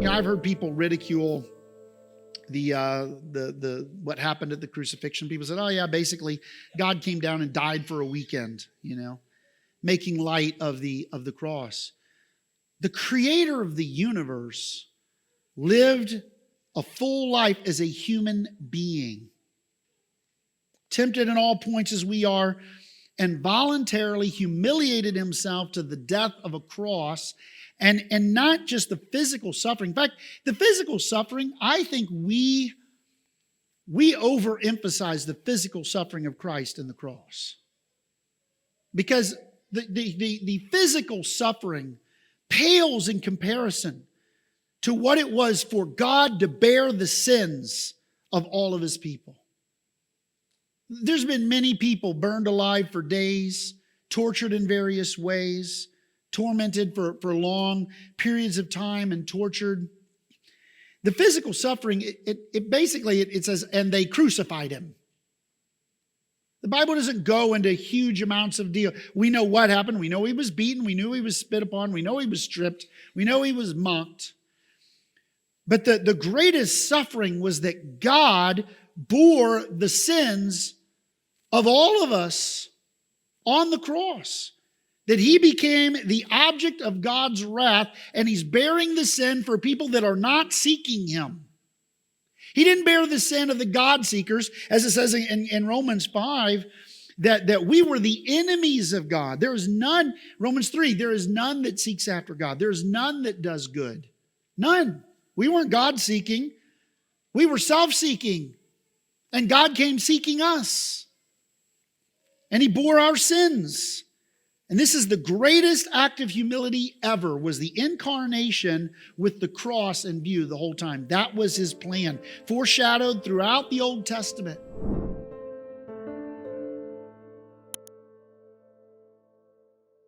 I've heard people ridicule the what happened at the crucifixion. People said, "Oh yeah, basically God came down and died for a weekend," making light of the cross. The creator of the universe lived a full life as a human being, tempted in all points as we are, and voluntarily humiliated himself to the death of a cross, and not just the physical suffering. In fact, the physical suffering, I think we overemphasize the physical suffering of Christ in the cross. Because the physical suffering pales in comparison to what it was for God to bear the sins of all of his people. There's been many people burned alive for days, tortured in various ways, tormented for long periods of time and tortured. The physical suffering, it says, and they crucified him. The Bible doesn't go into huge amounts of deal. We know what happened. We know he was beaten. We knew he was spit upon. We know he was stripped. We know he was mocked. But the greatest suffering was that God bore the sins of all of us on the cross. That he became the object of God's wrath, and he's bearing the sin for people that are not seeking him. He didn't bear the sin of the God seekers, as it says in Romans 5, that we were the enemies of God. There is none, Romans 3, there is none that seeks after God. There is none that does good. None. We weren't God-seeking. We were self-seeking. And God came seeking us. And he bore our sins. And this is the greatest act of humility ever, was the incarnation with the cross in view the whole time. That was his plan, foreshadowed throughout the Old Testament.